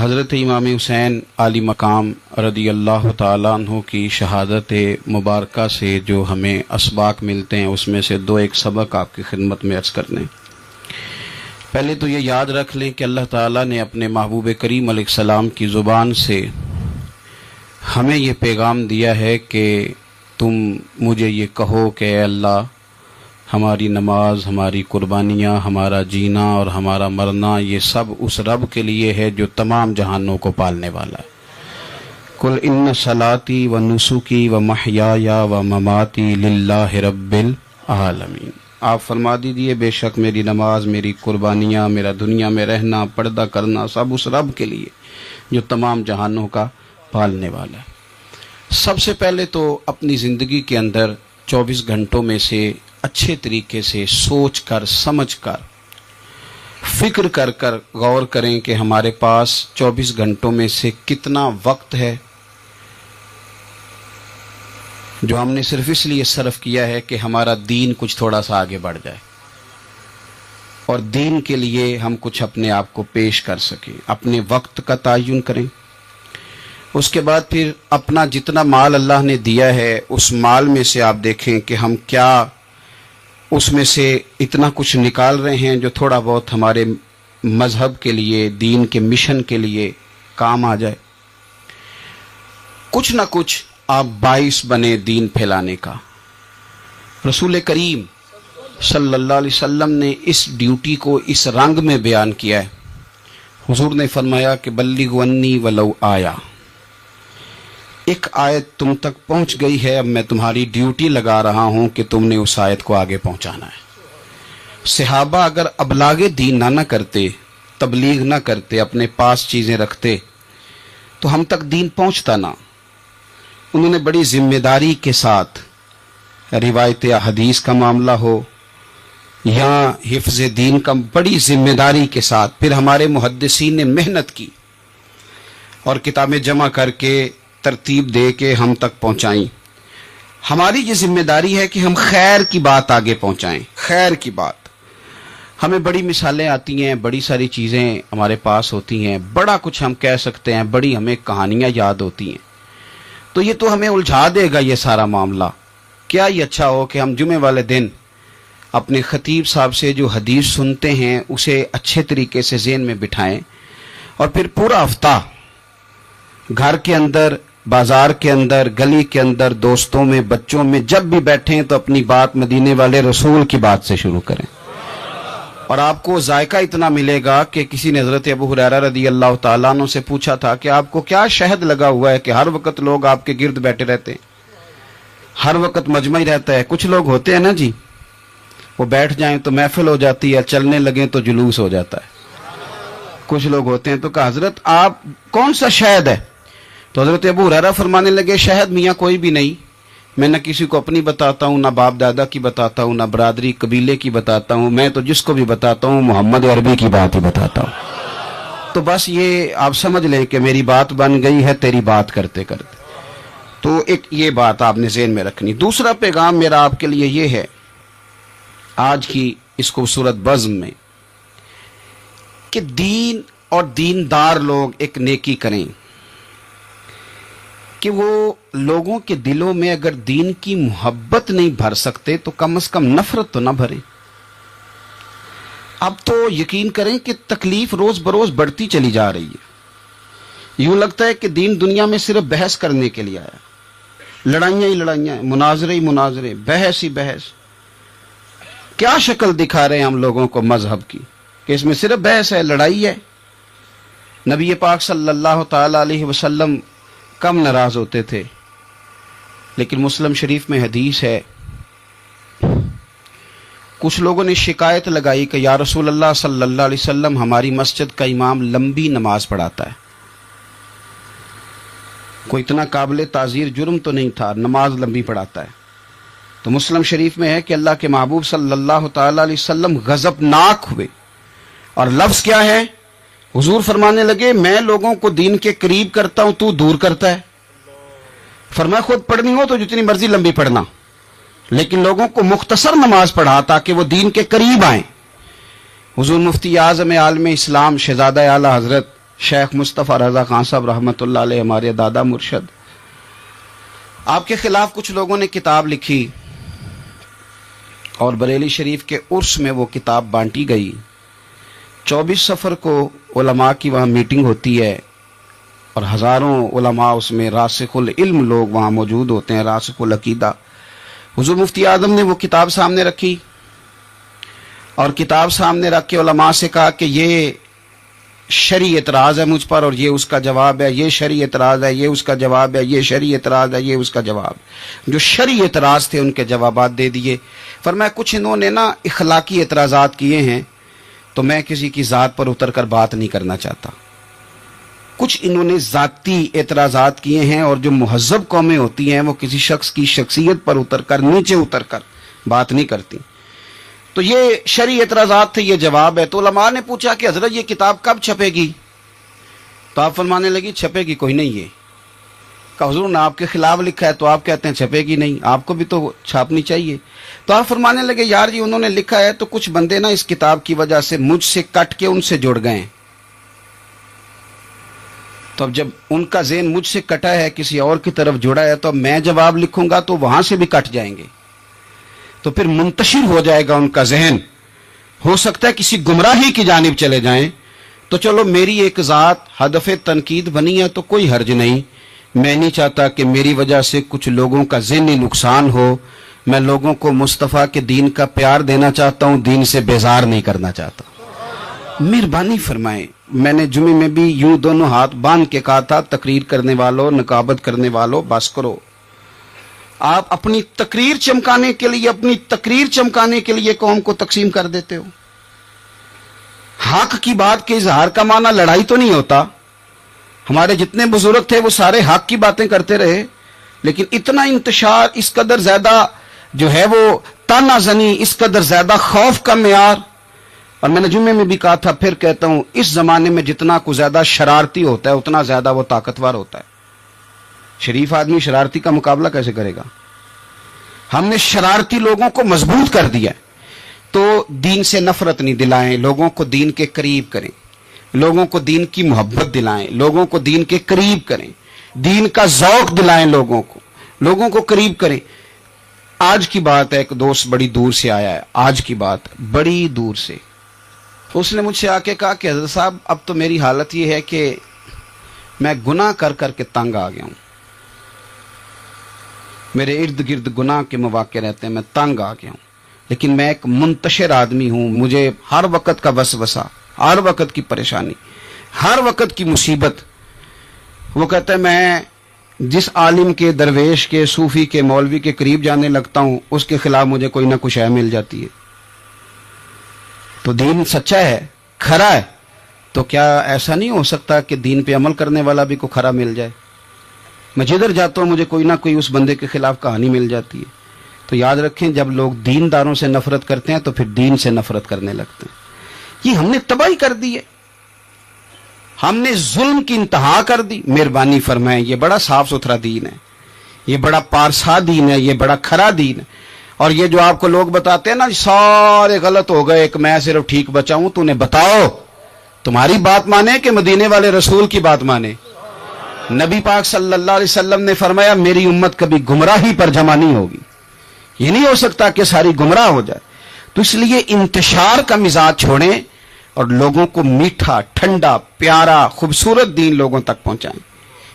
حضرت امام حسین عالی مقام رضی اللہ تعالیٰ عنہ کی شہادت مبارکہ سے جو ہمیں اسباق ملتے ہیں اس میں سے دو ایک سبق آپ کی خدمت میں عرض کرنے۔ پہلے تو یہ یاد رکھ لیں کہ اللہ تعالیٰ نے اپنے محبوب کریم علیہ السلام کی زبان سے ہمیں یہ پیغام دیا ہے کہ تم مجھے یہ کہو کہ اے اللہ، ہماری نماز، ہماری قربانیاں، ہمارا جینا اور ہمارا مرنا یہ سب اس رب کے لیے ہے جو تمام جہانوں کو پالنے والا ہے۔ قل ان صلاتی و نسکی و محیای و مماتی للہ رب العالمین۔ آپ فرما دیجئے بے شک میری نماز، میری قربانیاں، میرا دنیا میں رہنا، پردہ کرنا سب اس رب کے لیے جو تمام جہانوں کا پالنے والا ہے۔ سب سے پہلے تو اپنی زندگی کے اندر 24 گھنٹوں میں سے اچھے طریقے سے سوچ کر، سمجھ کر، فکر کر کر غور کریں کہ ہمارے پاس 24 گھنٹوں میں سے کتنا وقت ہے جو ہم نے صرف اس لیے صرف کیا ہے کہ ہمارا دین کچھ تھوڑا سا آگے بڑھ جائے اور دین کے لیے ہم کچھ اپنے آپ کو پیش کر سکیں۔ اپنے وقت کا تعین کریں، اس کے بعد پھر اپنا جتنا مال اللہ نے دیا ہے اس مال میں سے آپ دیکھیں کہ ہم کیا اس میں سے اتنا کچھ نکال رہے ہیں جو تھوڑا بہت ہمارے مذہب کے لیے، دین کے مشن کے لیے کام آ جائے۔ کچھ نہ کچھ آپ باعث بنے دین پھیلانے کا۔ رسول کریم صلی اللہ علیہ وسلم نے اس ڈیوٹی کو اس رنگ میں بیان کیا ہے۔ حضور نے فرمایا کہ بلغوا انی ولو آیا، ایک آیت تم تک پہنچ گئی ہے، اب میں تمہاری ڈیوٹی لگا رہا ہوں کہ تم نے اس آیت کو آگے پہنچانا ہے۔ صحابہ اگر ابلاغ دین نہ کرتے، تبلیغ نہ کرتے، اپنے پاس چیزیں رکھتے تو ہم تک دین پہنچتا نہ۔ انہوں نے بڑی ذمہ داری کے ساتھ، روایت حدیث کا معاملہ ہو یا حفظ دین کا، بڑی ذمہ داری کے ساتھ پھر ہمارے محدثین نے محنت کی اور کتابیں جمع کر کے ترتیب دے کے ہم تک پہنچائیں۔ ہماری یہ ذمہ داری ہے کہ ہم خیر کی بات آگے پہنچائیں، خیر کی بات۔ ہمیں بڑی مثالیں آتی ہیں، بڑی ساری چیزیں ہمارے پاس ہوتی ہیں، بڑا کچھ ہم کہہ سکتے ہیں، بڑی ہمیں کہانیاں یاد ہوتی ہیں، تو یہ تو ہمیں الجھا دے گا یہ سارا معاملہ۔ کیا یہ اچھا ہو کہ ہم جمعے والے دن اپنے خطیب صاحب سے جو حدیث سنتے ہیں اسے اچھے طریقے سے ذہن میں بٹھائیں اور پھر پورا ہفتہ گھر کے اندر، بازار کے اندر، گلی کے اندر، دوستوں میں، بچوں میں جب بھی بیٹھیں تو اپنی بات مدینے والے رسول کی بات سے شروع کریں، اور آپ کو ذائقہ اتنا ملے گا کہ کسی نے حضرت ابو ہریرہ رضی اللہ تعالیٰ عنہ سے پوچھا تھا کہ آپ کو کیا شہد لگا ہوا ہے کہ ہر وقت لوگ آپ کے گرد بیٹھے رہتے ہیں، ہر وقت مجمع ہی رہتا ہے؟ کچھ لوگ ہوتے ہیں نا جی، وہ بیٹھ جائیں تو محفل ہو جاتی ہے، چلنے لگیں تو جلوس ہو جاتا ہے۔ کچھ لوگ ہوتے ہیں، تو کہا حضرت آپ کون سا شہد ہے؟ تو حضرت ابو ہریرہ فرمانے لگے شہد میاں کوئی بھی نہیں، میں نہ کسی کو اپنی بتاتا ہوں، نہ باپ دادا کی بتاتا ہوں، نہ برادری قبیلے کی بتاتا ہوں، میں تو جس کو بھی بتاتا ہوں محمد عربی کی بات ہی بتاتا ہوں۔ تو بس یہ آپ سمجھ لیں کہ میری بات بن گئی ہے تیری بات کرتے کرتے۔ تو ایک یہ بات آپ نے ذہن میں رکھنی۔ دوسرا پیغام میرا آپ کے لیے یہ ہے آج کی اس خوبصورت بزم میں کہ دین اور دیندار لوگ ایک نیکی کریں کہ وہ لوگوں کے دلوں میں اگر دین کی محبت نہیں بھر سکتے تو کم از کم نفرت تو نہ بھریں۔ اب تو یقین کریں کہ تکلیف روز بروز بڑھتی چلی جا رہی ہے۔ یوں لگتا ہے کہ دین دنیا میں صرف بحث کرنے کے لیے آیا، لڑائیاں ہی لڑائیاں، مناظرے ہی مناظرے، بحث ہی بحث۔ کیا شکل دکھا رہے ہیں ہم لوگوں کو مذہب کی کہ اس میں صرف بحث ہے، لڑائی ہے۔ نبی پاک صلی اللہ تعالی علیہ وسلم کم ناراض ہوتے تھے، لیکن مسلم شریف میں حدیث ہے، کچھ لوگوں نے شکایت لگائی کہ یا رسول اللہ صلی اللہ علیہ وسلم ہماری مسجد کا امام لمبی نماز پڑھاتا ہے۔ کوئی اتنا قابل تعزیر جرم تو نہیں تھا، نماز لمبی پڑھاتا ہے۔ تو مسلم شریف میں ہے کہ اللہ کے محبوب صلی اللہ تعالی علیہ وسلم غضبناک ہوئے، اور لفظ کیا ہے؟ حضور فرمانے لگے میں لوگوں کو دین کے قریب کرتا ہوں، تو دور کرتا ہے۔ فرمایا خود پڑھنی ہو تو جتنی مرضی لمبی پڑھنا، لیکن لوگوں کو مختصر نماز پڑھا تاکہ وہ دین کے قریب آئیں۔ حضور مفتی اعظم عالم اسلام شہزادہ اعلیٰ حضرت شیخ مصطفیٰ رضا خان صاحب رحمۃ اللہ علیہ، ہمارے دادا مرشد، آپ کے خلاف کچھ لوگوں نے کتاب لکھی اور بریلی شریف کے عرس میں وہ کتاب بانٹی گئی۔ 24 صفر کو علماء کی وہاں میٹنگ ہوتی ہے اور ہزاروں علماء اس میں راسخ العلم لوگ وہاں موجود ہوتے ہیں، راسخ العقیدہ۔ حضور مفتی اعظم نے وہ کتاب سامنے رکھی اور کتاب سامنے رکھ کے علماء سے کہا کہ یہ شرعی اعتراض ہے مجھ پر اور یہ اس کا جواب ہے، یہ شرعی اعتراض ہے، یہ اس کا جواب ہے، یہ شرعی اعتراض ہے، یہ اس کا جواب۔ جو شرعی اعتراض تھے ان کے جوابات دے دیے۔ فرمایا کچھ انہوں نے نا اخلاقی اعتراضات کیے ہیں تو میں کسی کی ذات پر اتر کر بات نہیں کرنا چاہتا۔ کچھ انہوں نے ذاتی اعتراضات کیے ہیں اور جو مہذب قومیں ہوتی ہیں وہ کسی شخص کی شخصیت پر اتر کر، نیچے اتر کر بات نہیں کرتی۔ تو یہ شرعی اعتراضات تھے، یہ جواب ہے۔ تو علماء نے پوچھا کہ حضرت یہ کتاب کب چھپے گی؟ تو آپ فرمانے لگی چھپے گی کوئی نہیں یہ۔ کہا حضور نے آپ کے خلاف لکھا ہے تو آپ کہتے ہیں چھپے گی نہیں، آپ کو بھی تو چھاپنی چاہیے۔ تو آپ فرمانے لگے یار جی انہوں نے لکھا ہے تو کچھ بندے نا اس کتاب کی وجہ سے مجھ سے کٹ کے ان سے جڑ گئے ہیں، تو اب جب ان کا ذہن مجھ سے کٹا ہے، کسی اور کی طرف جڑا ہے، تو میں جواب لکھوں گا تو وہاں سے بھی کٹ جائیں گے، تو پھر منتشر ہو جائے گا ان کا ذہن، ہو سکتا ہے کسی گمراہی کی جانب چلے جائیں۔ تو چلو میری ایک ذات ہدف تنقید بنی ہے تو کوئی حرج نہیں، میں نہیں چاہتا کہ میری وجہ سے کچھ لوگوں کا ذہنی نقصان ہو، میں لوگوں کو مصطفیٰ کے دین کا پیار دینا چاہتا ہوں، دین سے بیزار نہیں کرنا چاہتا۔ مہربانی فرمائیں، میں نے جمعے میں بھی یوں دونوں ہاتھ باندھ کے کہا تھا تقریر کرنے والوں، نقابت کرنے والوں بس کرو۔ آپ اپنی تقریر چمکانے کے لیے قوم کو تقسیم کر دیتے ہو۔ حق کی بات کے اظہار کا معنی لڑائی تو نہیں ہوتا۔ ہمارے جتنے بزرگ تھے وہ سارے حق کی باتیں کرتے رہے، لیکن اتنا انتشار، اس قدر زیادہ جو ہے وہ تانا زنی، اس قدر زیادہ خوف کا معیار۔ اور میں نے جمعے میں بھی کہا تھا، پھر کہتا ہوں، اس زمانے میں جتنا کو زیادہ شرارتی ہوتا ہے اتنا زیادہ وہ طاقتور ہوتا ہے۔ شریف آدمی شرارتی کا مقابلہ کیسے کرے گا؟ ہم نے شرارتی لوگوں کو مضبوط کر دیا ہے۔ تو دین سے نفرت نہیں دلائیں، لوگوں کو دین کے قریب کریں، لوگوں کو دین کی محبت دلائیں، لوگوں کو دین کے قریب کریں، دین کا ذوق دلائیں، لوگوں کو قریب کریں۔ آج کی بات ہے، ایک دوست بڑی دور سے آیا ہے، آج کی بات بڑی دور سے، اس نے مجھ سے آ کے کہا کہ حضرت صاحب اب تو میری حالت یہ ہے کہ میں گناہ کر کر کے تنگ آ گیا ہوں، میرے ارد گرد گناہ کے مواقع رہتے ہیں، میں تنگ آ گیا ہوں، لیکن میں ایک منتشر آدمی ہوں، مجھے ہر وقت کا وسوسہ، ہر وقت کی پریشانی، ہر وقت کی مصیبت۔ وہ کہتا ہے میں جس عالم کے، درویش کے، صوفی کے، مولوی کے قریب جانے لگتا ہوں اس کے خلاف مجھے کوئی نہ کچھ ہے مل جاتی ہے۔ تو دین سچا ہے، کھرا ہے، تو کیا ایسا نہیں ہو سکتا کہ دین پہ عمل کرنے والا بھی کو کھرا مل جائے؟ میں جدھر جاتا ہوں مجھے کوئی نہ کوئی اس بندے کے خلاف کہانی مل جاتی ہے۔ تو یاد رکھیں، جب لوگ دینداروں سے نفرت کرتے ہیں تو پھر دین سے نفرت کرنے لگتے ہیں۔ یہ ہم نے تباہی کر دی ہے، ہم نے ظلم کی انتہا کر دی۔ مہربانی فرمائیں، یہ بڑا صاف ستھرا دین ہے، یہ بڑا پارسا دین ہے، یہ بڑا کھرا دین ہے۔ اور یہ جو آپ کو لوگ بتاتے ہیں نا سارے غلط ہو گئے، ایک میں صرف ٹھیک بچا ہوں، تو انہیں بتاؤ تمہاری بات مانے کہ مدینے والے رسول کی بات مانے؟ نبی پاک صلی اللہ علیہ وسلم نے فرمایا میری امت کبھی گمراہی پر جمع نہیں ہوگی، یہ نہیں ہو سکتا کہ ساری گمراہ ہو جائے۔ تو اس لیے انتشار کا مزاج چھوڑیں اور لوگوں کو میٹھا، ٹھنڈا، پیارا، خوبصورت دین لوگوں تک پہنچائیں،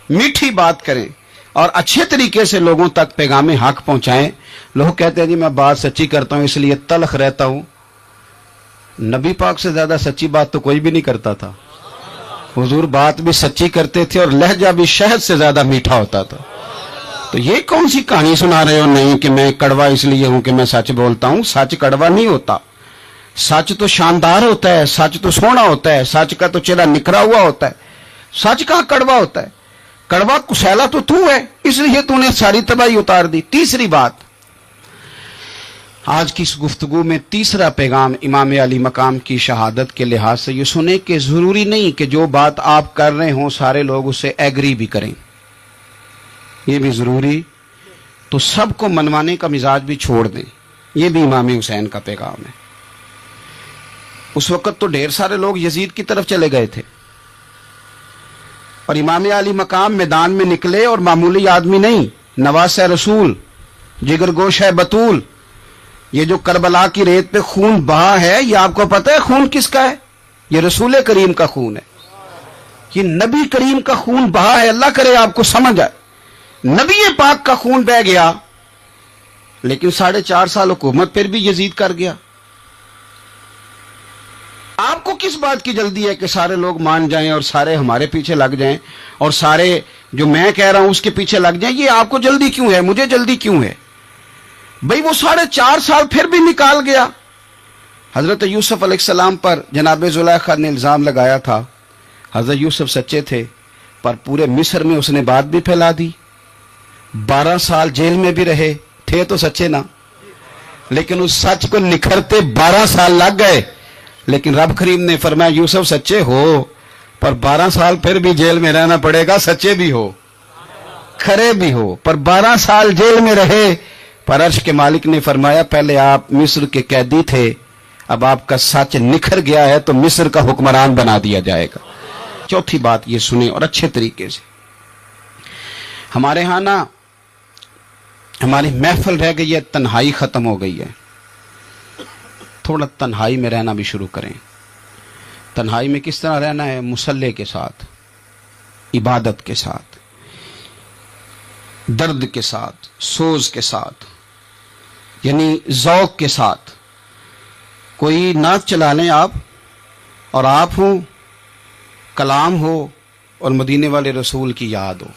میٹھی بات کریں اور اچھے طریقے سے لوگوں تک پیغام حق پہنچائیں۔ لوگ کہتے ہیں جی میں بات سچی کرتا ہوں اس لیے تلخ رہتا ہوں۔ نبی پاک سے زیادہ سچی بات تو کوئی بھی نہیں کرتا تھا، حضور بات بھی سچی کرتے تھے اور لہجہ بھی شہد سے زیادہ میٹھا ہوتا تھا۔ تو یہ کون سی کہانی سنا رہے ہو؟ نہیں کہ میں کڑوا اس لیے ہوں کہ میں سچ بولتا ہوں، سچ کڑوا نہیں ہوتا، سچ تو شاندار ہوتا ہے، سچ تو سونا ہوتا ہے، سچ کا تو چہرہ نکھرا ہوا ہوتا ہے، سچ کہاں کڑوا ہوتا ہے؟ کڑوا کسیلا تو ہے، اس لیے تو نے ساری تباہی اتار دی۔ تیسری بات، آج کی اس گفتگو میں تیسرا پیغام امام علی مقام کی شہادت کے لحاظ سے یہ سنیں کہ ضروری نہیں کہ جو بات آپ کر رہے ہوں سارے لوگ اسے ایگری بھی کریں، یہ بھی ضروری، تو سب کو منوانے کا مزاج بھی چھوڑ دیں، یہ بھی امام حسین کا پیغام ہے۔ اس وقت تو ڈھیر سارے لوگ یزید کی طرف چلے گئے تھے، اور امام علی مقام میدان میں نکلے اور معمولی آدمی نہیں، نواس رسول، جگر گوش ہے بطول. یہ جو کربلا کی ریت پہ خون بہا ہے، یہ آپ کو پتہ ہے خون کس کا ہے؟ یہ رسول کریم کا خون ہے، یہ نبی کریم کا خون بہا ہے. اللہ کرے آپ کو سمجھ آئے. نبی پاک کا خون بہ گیا، لیکن 4.5 سال حکومت پھر بھی یزید کر گیا. آپ کو کس بات کی جلدی ہے کہ سارے لوگ مان جائیں اور سارے ہمارے پیچھے لگ جائیں اور سارے جو میں کہہ رہا ہوں اس کے پیچھے لگ جائیں؟ یہ آپ کو جلدی کیوں ہے؟ مجھے جلدی کیوں ہے؟ بھئی وہ 4.5 سال پھر بھی نکال گیا. حضرت یوسف علیہ السلام پر جناب زلیخا نے الزام لگایا تھا. حضرت یوسف سچے تھے، پر پورے مصر میں اس نے بات بھی پھیلا دی. 12 سال جیل میں بھی رہے تھے تو سچے نا، لیکن اس سچ کو نکھرتے 12 سال لگ گئے. لیکن رب کریم نے فرمایا یوسف سچے ہو، پر 12 سال پھر بھی جیل میں رہنا پڑے گا، سچے بھی ہو کھرے بھی ہو. پر 12 سال جیل میں رہے، پر عرش کے مالک نے فرمایا پہلے آپ مصر کے قیدی تھے، اب آپ کا سچ نکھر گیا ہے تو مصر کا حکمران بنا دیا جائے گا. چوتھی بات یہ سنیں اور اچھے طریقے سے. ہمارے ہاں نا ہماری محفل رہ گئی ہے، تنہائی ختم ہو گئی ہے. تھوڑا تنہائی میں رہنا بھی شروع کریں. تنہائی میں کس طرح رہنا ہے؟ مصلی کے ساتھ، عبادت کے ساتھ، درد کے ساتھ، سوز کے ساتھ، یعنی ذوق کے ساتھ. کوئی نعت چلا لیں آپ، اور آپ ہوں، کلام ہو اور مدینے والے رسول کی یاد ہو.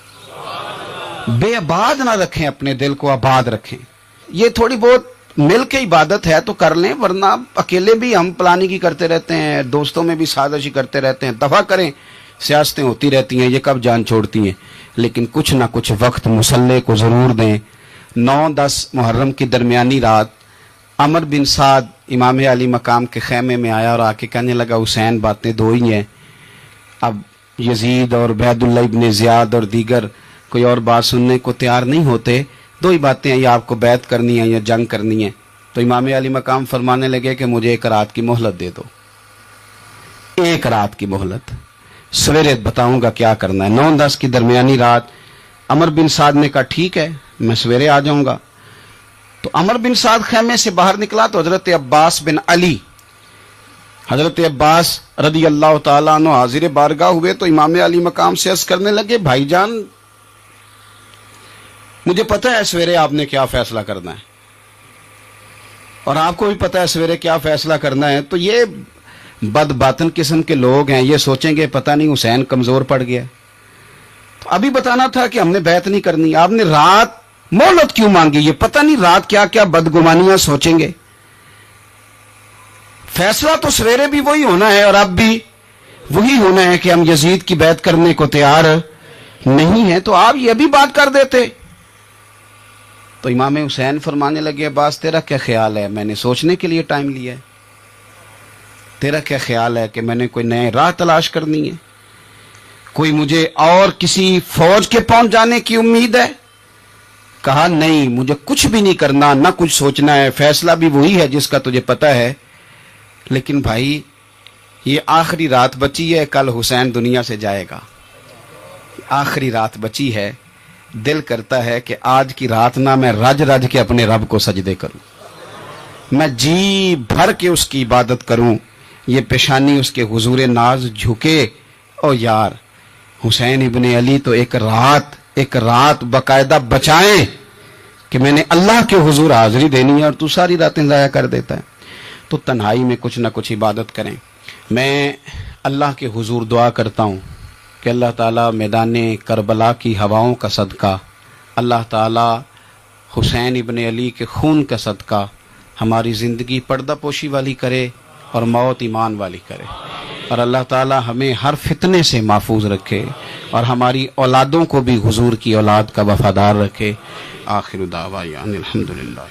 بے آباد نہ رکھیں، اپنے دل کو آباد رکھیں. یہ تھوڑی بہت مل کے عبادت ہے تو کر لیں، ورنہ اکیلے بھی ہم پلاننگ ہی کرتے رہتے ہیں، دوستوں میں بھی سازشی کرتے رہتے ہیں. دفع کریں، سیاستیں ہوتی رہتی ہیں، یہ کب جان چھوڑتی ہیں. لیکن کچھ نہ کچھ وقت مصلی کو ضرور دیں. 9-10 محرم کی درمیانی رات عمر بن سعد امام علی مقام کے خیمے میں آیا اور آ کے کہنے لگا حسین باتیں 2 ہی ہیں. اب یزید اور عبید اللہ ابن زیاد اور دیگر کوئی اور بات سننے کو تیار نہیں ہوتے. 2 ہی باتیں ہیں، یا آپ کو بیعت کرنی ہے یا جنگ کرنی ہے. تو امام علی مقام فرمانے لگے کہ مجھے 1 رات کی مہلت دے دو. 1 رات کی مہلت، سویرے بتاؤں گا کیا کرنا ہے. 9-10 کی درمیانی رات عمر بن سعد نے کہا ٹھیک ہے میں سویرے آ جاؤں گا. تو عمر بن سعد خیمے سے باہر نکلا تو حضرت عباس بن علی، حضرت عباس رضی اللہ تعالیٰ عنہ حاضر بارگاہ ہوئے تو امام علی مقام سے عرض کرنے لگے بھائی جان مجھے پتہ ہے سویرے آپ نے کیا فیصلہ کرنا ہے، اور آپ کو بھی پتہ ہے سویرے کیا فیصلہ کرنا ہے. تو یہ بد باطن قسم کے لوگ ہیں، یہ سوچیں گے پتہ نہیں حسین کمزور پڑ گیا. تو ابھی بتانا تھا کہ ہم نے بیعت نہیں کرنی. آپ نے رات مہلت کیوں مانگی؟ یہ پتہ نہیں رات کیا کیا بدگمانیاں سوچیں گے. فیصلہ تو سویرے بھی وہی ہونا ہے اور اب بھی وہی ہونا ہے کہ ہم یزید کی بیعت کرنے کو تیار نہیں ہیں. تو آپ یہ بھی بات کر دیتے. تو امام حسین فرمانے لگے عباس تیرا کیا خیال ہے؟ میں نے سوچنے کے لیے ٹائم لیا ہے. تیرا کیا خیال ہے کہ میں نے کوئی نئے راہ تلاش کرنی ہے؟ کوئی مجھے اور کسی فوج کے پہنچ جانے کی امید ہے؟ کہا نہیں، مجھے کچھ بھی نہیں کرنا، نہ کچھ سوچنا ہے. فیصلہ بھی وہی ہے جس کا تجھے پتہ ہے. لیکن بھائی یہ آخری رات بچی ہے، کل حسین دنیا سے جائے گا. آخری رات بچی ہے، دل کرتا ہے کہ آج کی رات نہ میں رج رج کے اپنے رب کو سجدے کروں، میں جی بھر کے اس کی عبادت کروں. یہ پیشانی اس کے حضور ناز جھکے. او یار حسین ابن علی تو ایک رات باقاعدہ بچائیں کہ میں نے اللہ کے حضور حاضری دینی ہے اور تو ساری راتیں ضائع کر دیتا ہے. تو تنہائی میں کچھ نہ کچھ عبادت کریں. میں اللہ کے حضور دعا کرتا ہوں کہ اللہ تعالیٰ میدان کربلا کی ہواؤں کا صدقہ، اللہ تعالیٰ حسین ابن علی کے خون کا صدقہ ہماری زندگی پردہ پوشی والی کرے اور موت ایمان والی کرے. اور اللہ تعالیٰ ہمیں ہر فتنے سے محفوظ رکھے اور ہماری اولادوں کو بھی حضور کی اولاد کا وفادار رکھے. آخر دعوانا الحمدللہ.